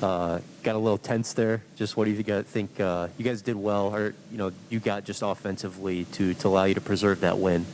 Got a little tense there. Just what do you guys think? You guys did well, or you got just offensively to allow you to preserve that win.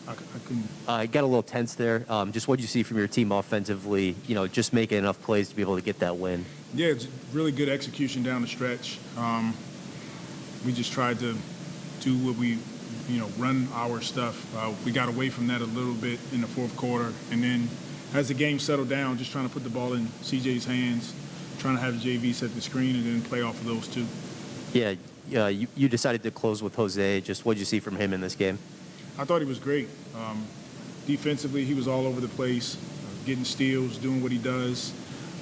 I couldn't. Got a little tense there. Just what did you see from your team offensively? Just making enough plays to be able to get that win. Yeah, it's really good execution down the stretch. We just tried to do what we, run our stuff. We got away from that a little bit in the fourth quarter, and then as the game settled down, just trying to put the ball in CJ's hands, trying to have JV set the screen, and then play off of those two. Yeah, you decided to close with Jose. Just what did you see from him in this game? I thought he was great. Defensively, he was all over the place, getting steals, doing what he does.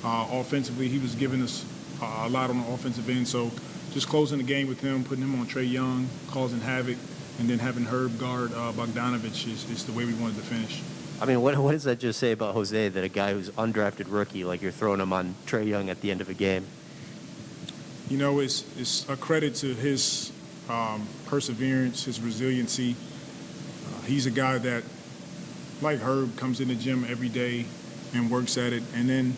Offensively, he was giving us a lot on the offensive end. So just closing the game with him, putting him on Trae Young, causing havoc, and then having Herb guard Bogdanovich is the way we wanted to finish. I mean, what does that just say about Jose, that a guy who's undrafted rookie, like you're throwing him on Trae Young at the end of a game? It's a credit to his perseverance, his resiliency. He's a guy that, like Herb, comes in the gym every day and works at it. And then,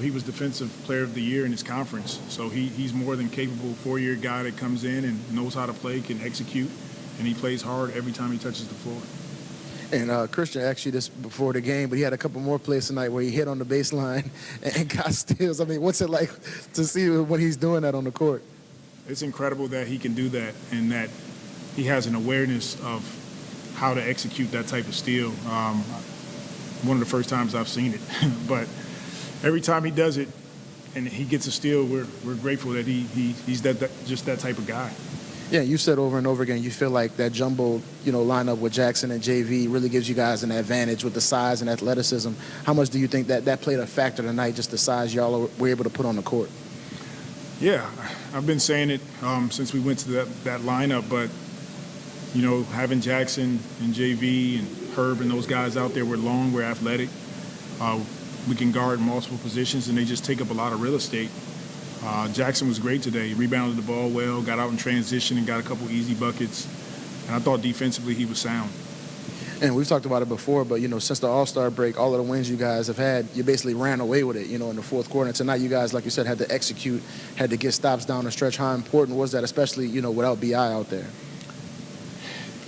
he was Defensive Player of the Year in his conference. So he's more than capable, four-year guy that comes in and knows how to play, can execute, and he plays hard every time he touches the floor. And Christian asked you this before the game, but he had a couple more plays tonight where he hit on the baseline and got steals. I mean, what's it like to see when he's doing that on the court? It's incredible that he can do that and that he has an awareness of how to execute that type of steal. One of the first times I've seen it. But every time he does it and he gets a steal, we're grateful that he's just that type of guy. Yeah, you said over and over again you feel like that jumbo, lineup with Jackson and JV really gives you guys an advantage with the size and athleticism. How much do you think that played a factor tonight, just the size y'all were able to put on the court? Yeah, I've been saying it since we went to that lineup, but having Jackson and JV and Herb and those guys out there, we're long, we're athletic. We can guard multiple positions, and they just take up a lot of real estate. Jackson was great today. He rebounded the ball well, got out in transition and got a couple easy buckets. And I thought defensively he was sound. And we've talked about it before, but, since the All-Star break, all of the wins you guys have had, you basically ran away with it, in the fourth quarter. And tonight you guys, like you said, had to execute, had to get stops down the stretch. How important was that, especially, without B.I. out there?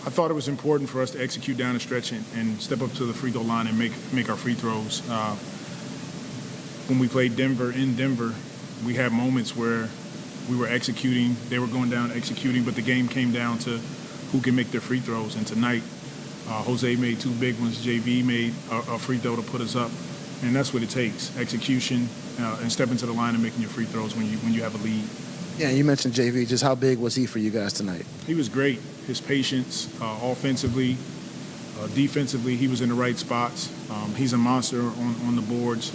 I thought it was important for us to execute down the stretch and step up to the free throw line and make our free throws. When we played Denver in Denver, we had moments where we were executing, they were going down executing, but the game came down to who can make their free throws. And tonight, Jose made two big ones. JV made a free throw to put us up. And that's what it takes, execution and stepping to the line and making your free throws when you have a lead. Yeah, you mentioned JV. Just how big was he for you guys tonight? He was great. His patience, offensively, defensively, he was in the right spots. He's a monster on the boards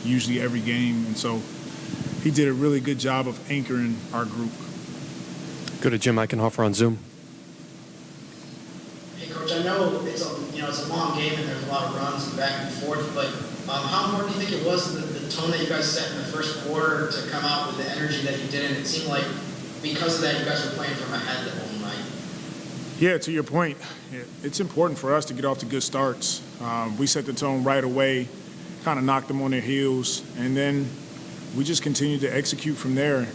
usually every game. And so he did a really good job of anchoring our group. Go to Jim Eichenhofer on Zoom. Hey, Coach, I know it's a long game and there's a lot of runs and back and forth, but how important do you think it was the tone that you guys set in the first quarter to come out with the energy that you did? And it seemed like because of that, you guys were playing from ahead the whole night. Yeah, to your point, it's important for us to get off to good starts. We set the tone right away, kind of knocked them on their heels, and then we just continue to execute from there.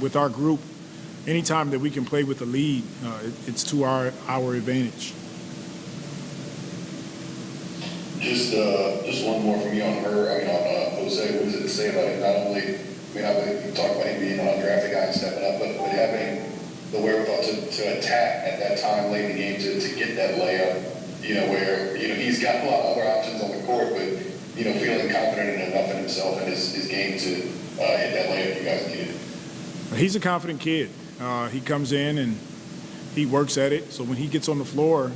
With our group, anytime that we can play with the lead, it's to our advantage. Just one more from you on on Jose. What does it say about him? Not only, you talk about him being an undrafted guy and stepping up, but having the wherewithal to attack at that time late in the game to get that layup, where, he's got a lot of other options on the court, but, feeling confident enough in himself and his game to hit that layup you guys needed. He's a confident kid. He comes in and he works at it. So when he gets on the floor,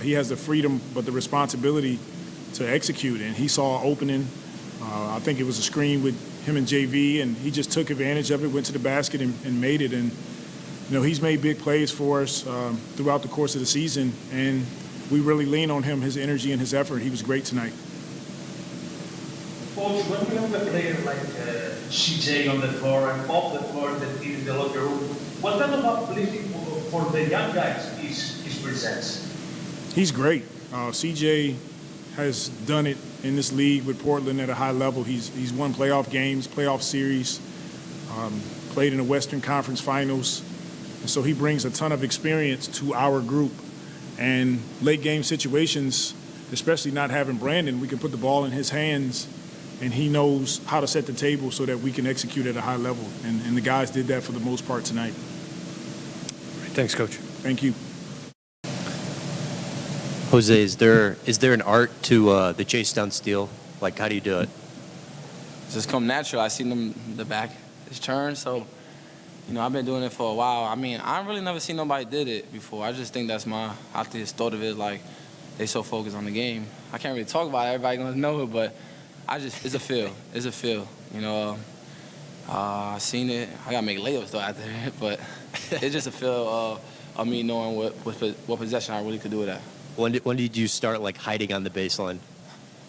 he has the freedom but the responsibility to execute. And he saw an opening. I think it was a screen with him and JV, and he just took advantage of it, went to the basket and made it. And, he's made big plays for us throughout the course of the season, and we really lean on him, his energy and his effort. He was great tonight. Coach, when we have a player like CJ on the floor and off the floor and the team in the locker room, what kind of uplifting for the young guys is presents? He's great. CJ has done it in this league with Portland at a high level. He's won playoff games, playoff series, played in the Western Conference Finals. And so he brings a ton of experience to our group. And late game situations, especially not having Brandon, we can put the ball in his hands and he knows how to set the table so that we can execute at a high level. And the guys did that for the most part tonight. Thanks, Coach. Thank you. Jose, is there an art to the chase down steal? Like, how do you do it? Just come natural. I seen them the back his turn, so I've been doing it for a while. I mean, I really never seen nobody did it before. I just think that's I just thought of it like they so focused on the game. I can't really talk about it. Everybody gonna know it, but it's a feel. It's a feel. I seen it. I gotta make layups though after it, but it's just a feel of me knowing what possession I really could do with that. When did you start like hiding on the baseline?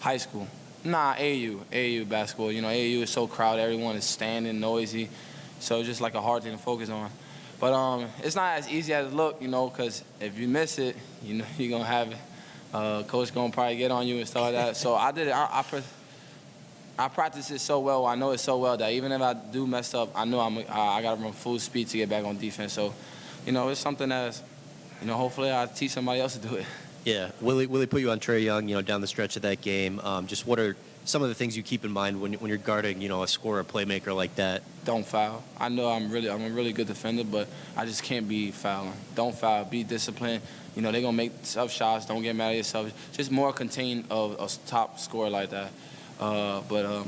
High school. Nah, AAU basketball. AAU is so crowded. Everyone is standing, noisy. So it's just like a hard thing to focus on. But it's not as easy as it look, because if you miss it, you're going to have it. Coach going to probably get on you and stuff like that. So I did it. I practice it so well. I know it so well that even if I do mess up, I know I got to run full speed to get back on defense. So, it's something that's, hopefully I teach somebody else to do it. Yeah. Willie put you on Trae Young, down the stretch of that game. Just what are some of the things you keep in mind when you're guarding, a scorer, playmaker like that? Don't foul. I know I'm a really good defender, but I just can't be fouling. Don't foul. Be disciplined. They're going to make tough shots. Don't get mad at yourself. Just more contain of a top scorer like that. But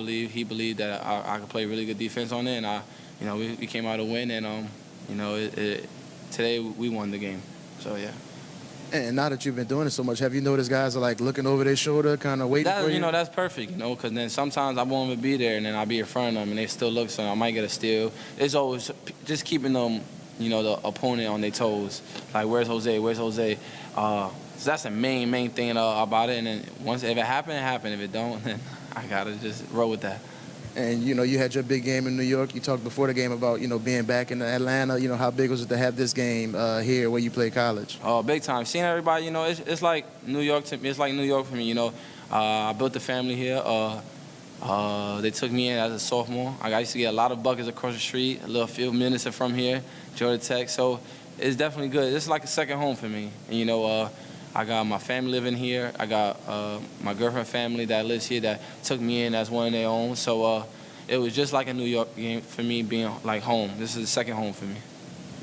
he believed that I could play really good defense on it, and we came out to win, and today we won the game. So yeah. And now that you've been doing it so much, have you noticed guys are like looking over their shoulder, kind of waiting for you? That's perfect, because then sometimes I won't even be there, and then I'll be in front of them, and they still look, so I might get a steal. It's always just keeping them, the opponent on their toes. Like, where's Jose? Where's Jose? So that's the main thing about it. And then if it happened, it happened. If it don't, then I gotta just roll with that. And, you had your big game in New York. You talked before the game about, being back in Atlanta. How big was it to have this game here where you play college? Oh, big time. Seeing everybody, it's like New York to me. It's like New York for me, I built a family here. They took me in as a sophomore. I used to get a lot of buckets across the street, a few minutes from here, Georgia Tech. So it's definitely good. It's like a second home for me. And, I got my family living here. I got my girlfriend family that lives here that took me in as one of their own. So it was just like a New York game for me, being like home. This is the second home for me.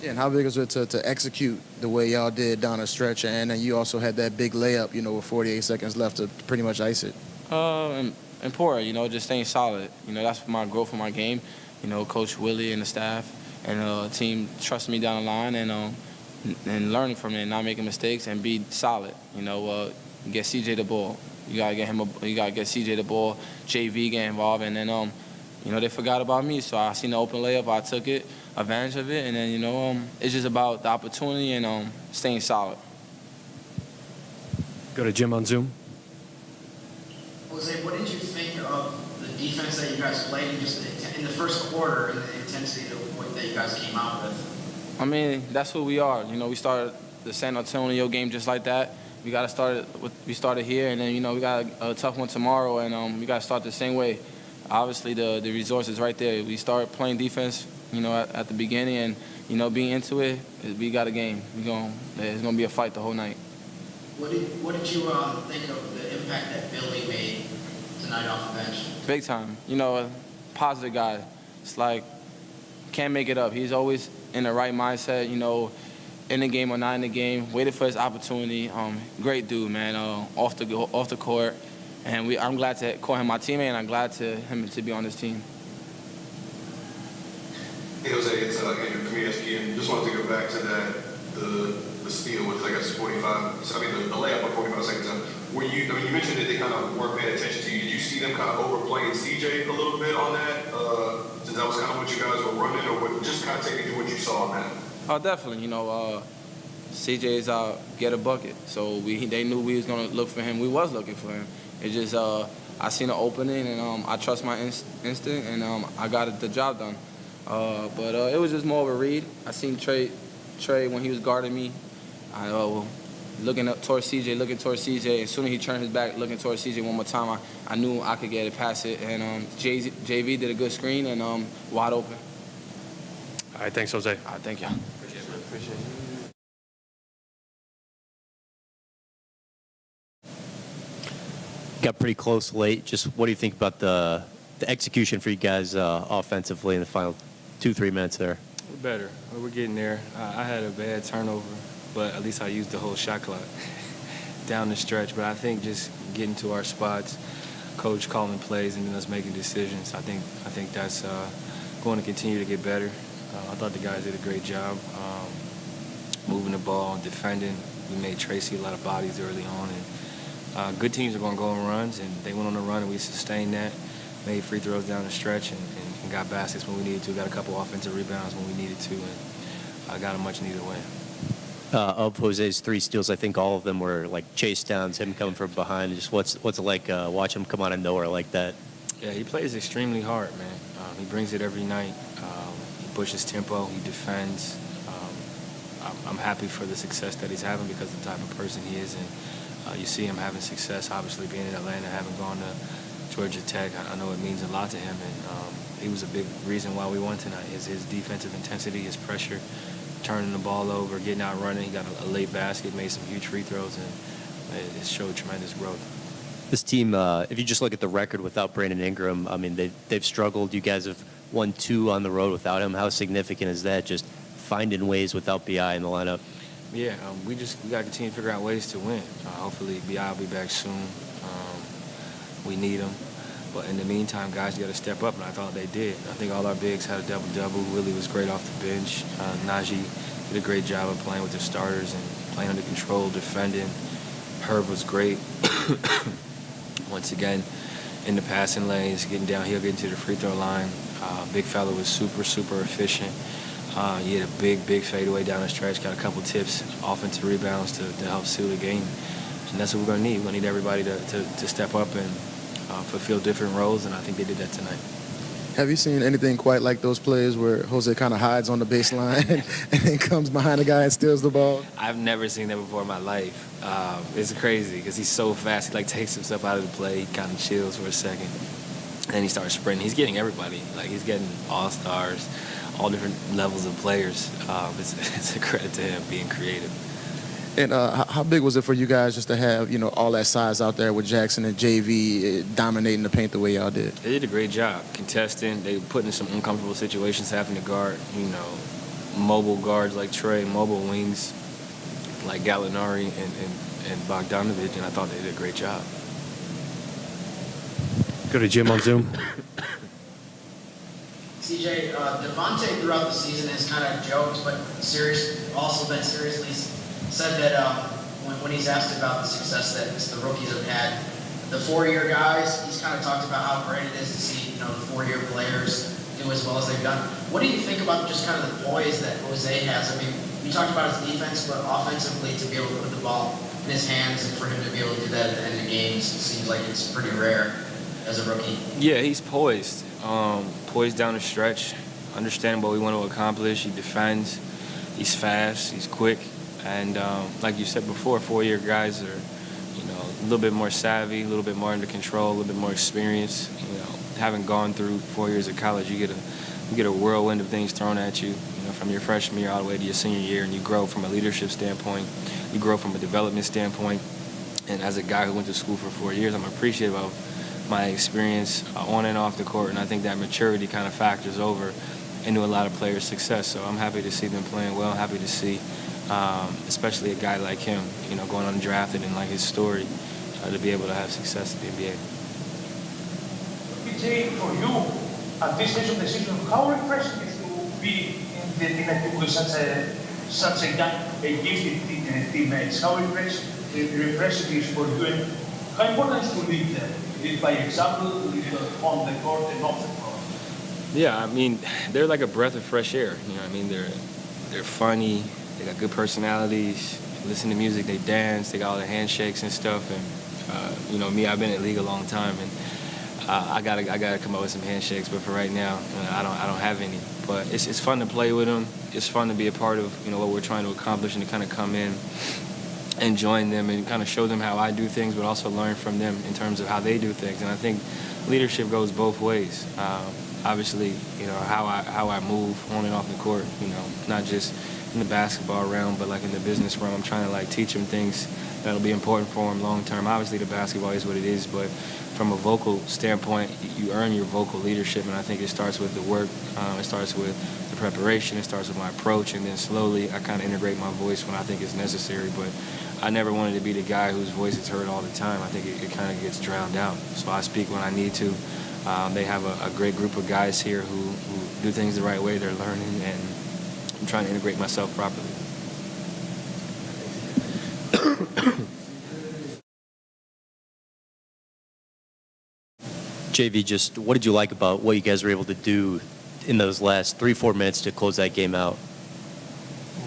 Yeah, and how big was it to execute the way y'all did down the stretch? And then you also had that big layup, with 48 seconds left to pretty much ice it. Important, just staying solid. That's my growth for my game. Coach Willie and the staff and the team trust me down the line, and learning from it and not making mistakes and be solid. Get CJ the ball. You gotta get CJ the ball. JV get involved, and then they forgot about me. So I seen the open layup, I took advantage of it, and then it's just about the opportunity and staying solid. Go to Jim on Zoom. Jose, what did you think of the defense that you guys played in the first quarter and the intensity that you guys came out with? I mean, that's who we are. We started the San Antonio game just like that. We started here, and then we got a tough one tomorrow, and we got to start the same way. Obviously, the resources right there. We start playing defense, at the beginning, and being into it. We got a game. It's gonna be a fight the whole night. What did you think of the impact that Billy made tonight off the bench? Big time. A positive guy. It's like can't make it up. He's always in the right mindset, in the game or not in the game, waited for his opportunity. Great dude, man, off the court. And I'm glad to call him my teammate, and I'm glad him to be on this team. Hey, Jose, it's Andrew from ESPN. Just wanted to go back to that, the steal with, I guess, 45, the layup of 45 seconds up. You mentioned that they kind of weren't paying attention to you. Did you see them kind of overplaying CJ a little bit on that? Since that was kind of what you guys were running, or what, just kind of take me through what you saw on that? Oh, definitely. CJ's get a bucket. So they knew we was going to look for him. We was looking for him. It just, I seen an opening, and I trust my instinct, and I got the job done. But it was just more of a read. I seen Trey when he was guarding me. looking up towards CJ, looking towards CJ. As soon as he turned his back, looking towards CJ one more time, I knew I could get it past it. And JV did a good screen and wide open. All right, thanks, Jose. All right, thank you. Appreciate it. Got pretty close late. Just what do you think about the execution for you guys offensively in the final 2-3 minutes there? We're better. We're getting there. I had a bad turnover, but at least I used the whole shot clock down the stretch. But I think just getting to our spots, coach calling plays, and then us making decisions, I think that's going to continue to get better. I thought the guys did a great job moving the ball, defending. We made Tracy a lot of bodies early on. And good teams are going to go on runs, and they went on a run, and we sustained that, made free throws down the stretch, and got baskets when we needed to, got a couple offensive rebounds when we needed to, and got a much-needed win. Of Jose's 3 steals, I think all of them were like chase downs, him coming from behind. Just what's it like watch him come out of nowhere like that? Yeah, he plays extremely hard, man. He brings it every night. He pushes tempo. He defends. I'm happy for the success that he's having because of the type of person he is, and you see him having success. Obviously, being in Atlanta, having gone to Georgia Tech, I know it means a lot to him, and he was a big reason why we won tonight. His defensive intensity, his pressure, turning the ball over, getting out running. He got a late basket, made some huge free throws, and it showed tremendous growth. This team, if you just look at the record without Brandon Ingram, I mean, they've struggled. You guys have won 2 on the road without him. How significant is that, just finding ways without B.I. in the lineup? Yeah, we got to continue to figure out ways to win. Hopefully B.I. will be back soon. We need him. But in the meantime, guys, you got to step up, and I thought they did. I think all our bigs had a double-double. Willie was great off the bench. Najee did a great job of playing with the starters and playing under control, defending. Herb was great. Once again, in the passing lanes, getting downhill, getting to the free throw line. Big fella was super, super efficient. He had a big fadeaway down the stretch, got a couple tips, offensive rebounds to help seal the game. And that's what we're going to need. We're going to need everybody to step up and fulfill different roles, and I think they did that tonight. Have you seen anything quite like those plays where Jose kind of hides on the baseline and then comes behind the guy and steals the ball? I've never seen that before in my life. It's crazy because he's so fast. He takes himself out of the play, he kind of chills for a second, and he starts sprinting. He's getting everybody. He's getting all-stars, all different levels of players. It's a credit to him being creative. And how big was it for you guys just to have, all that size out there with Jackson and JV dominating the paint the way y'all did? They did a great job contesting. They put in some uncomfortable situations, having to guard, mobile guards like Trey, mobile wings like Gallinari and Bogdanovich, and I thought they did a great job. Go to Jim on Zoom. CJ, Devontae throughout the season has kind of joked, but also been seriously said that when he's asked about the success that the rookies have had, the 4-year guys, he's kind of talked about how great it is to see, the 4-year players do as well as they've done. What do you think about just kind of the poise that Jose has? I mean, you talked about his defense, but offensively to be able to put the ball in his hands and for him to be able to do that at the end of games, it seems like it's pretty rare as a rookie. Yeah, he's poised. Poised down the stretch, understanding what we want to accomplish. He defends. He's fast. He's quick. And like you said before, 4-year guys are, a little bit more savvy, a little bit more under control, a little bit more experience. Having gone through 4 years of college, you get a whirlwind of things thrown at you, from your freshman year all the way to your senior year, and you grow from a leadership standpoint, you grow from a development standpoint. And as a guy who went to school for 4 years, I'm appreciative of my experience on and off the court, and I think that maturity kind of factors over into a lot of players' success. So I'm happy to see them playing well. I'm happy to see, especially a guy like him, going undrafted and like his story, to be able to have success in the NBA. PJ, for you, at this stage of the season, how refreshing is to be in a team with such a young, gifted teammates? How refreshing is for you, and how important is to lead them? Lead by example, lead on the court and off the court? Yeah, I mean, they're like a breath of fresh air. They're funny. They got good personalities. They listen to music. They dance. They got all the handshakes and stuff. And me, I've been in the league a long time, and I gotta come up with some handshakes. But for right now, I don't have any. But it's fun to play with them. It's fun to be a part of what we're trying to accomplish and to kind of come in and join them and kind of show them how I do things, but also learn from them in terms of how they do things. And I think leadership goes both ways. Obviously, how I move on and off the court, not just in the basketball realm, but like in the business realm. I'm trying to like teach them things that'll be important for them long term. Obviously, the basketball is what it is, but from a vocal standpoint, you earn your vocal leadership, and I think it starts with the work. It starts with the preparation. It starts with my approach, and then slowly I kind of integrate my voice when I think it's necessary. But I never wanted to be the guy whose voice is heard all the time. I think it kind of gets drowned out. So I speak when I need to. They have a great group of guys here who do things the right way. They're learning, and I'm trying to integrate myself properly. JV, just what did you like about what you guys were able to do in those last 3-4 minutes to close that game out?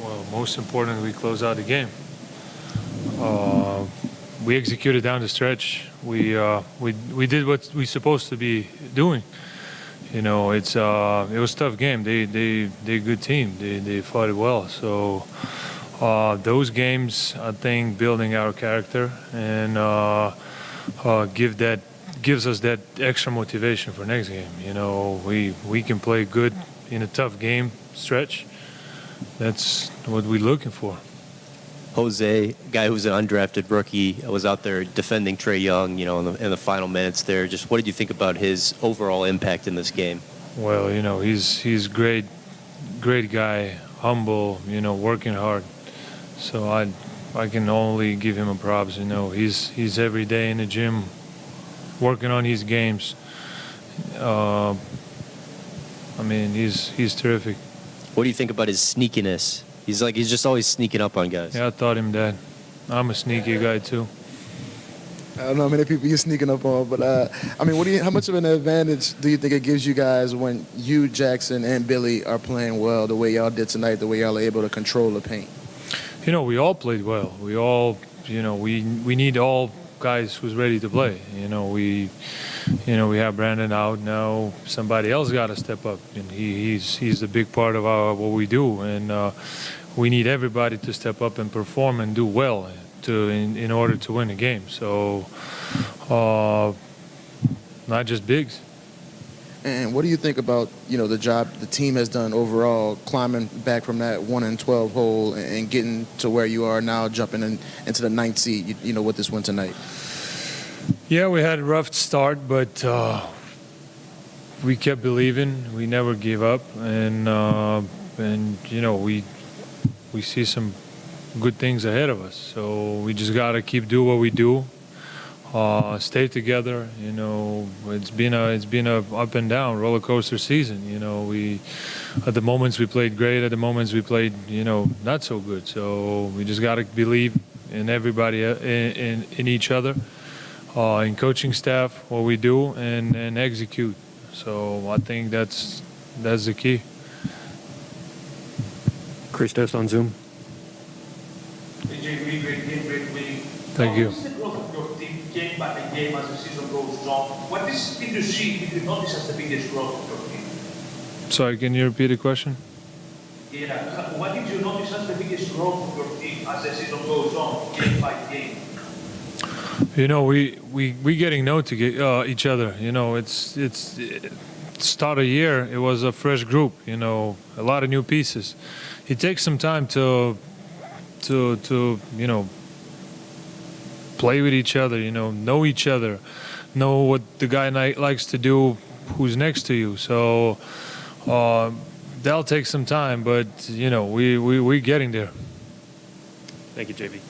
Well, most importantly, we closed out the game. We executed down the stretch. We did what we supposed to be doing. It was a tough game. They a good team. They fought it well. So those games, I think, building our character and gives us that extra motivation for next game. We can play good in a tough game stretch. That's what we're looking for. Jose, guy who's an undrafted rookie, was out there defending Trae Young, in the final minutes there. Just what did you think about his overall impact in this game? Well, he's great guy, humble, working hard. So I can only give him a props. He's every day in the gym, working on his games. He's terrific. What do you think about his sneakiness? He's just always sneaking up on guys. Yeah, I taught him that. I'm a sneaky guy too. I don't know how many people you're sneaking up on, but how much of an advantage do you think it gives you guys when you, Jackson, and Billy are playing well the way y'all did tonight, the way y'all are able to control the paint? We all played well. We all, we need all guys who's ready to play. We have Brandon out now. Somebody else got to step up, and he's a big part of what we do. And we need everybody to step up and perform and do well in order to win the game. So not just bigs. And what do you think about the job the team has done overall, climbing back from that 1-12 hole and getting to where you are now, jumping into the 9th seed? With this win tonight. Yeah, we had a rough start, but we kept believing. We never gave up, and we see some good things ahead of us. So we just gotta keep doing what we do. Stay together. It's been a up and down roller coaster season. We at the moments we played great, at the moments we played not so good. So we just gotta believe in everybody, in each other, in coaching staff, what we do, and execute. So I think that's the key. Christos on Zoom. Thank you. What is the growth of your team game by game as the season goes on? What did you notice as the biggest growth of your team? Sorry, can you repeat the question? Yeah. What did you notice as the biggest growth of your team as the season goes on, game by game? We getting to each other. It's start of year. It was a fresh group. A lot of new pieces. It takes some time to play with each other. Know each other, know what the guy likes to do, who's next to you. So that'll take some time, but we're getting there. Thank you, JV.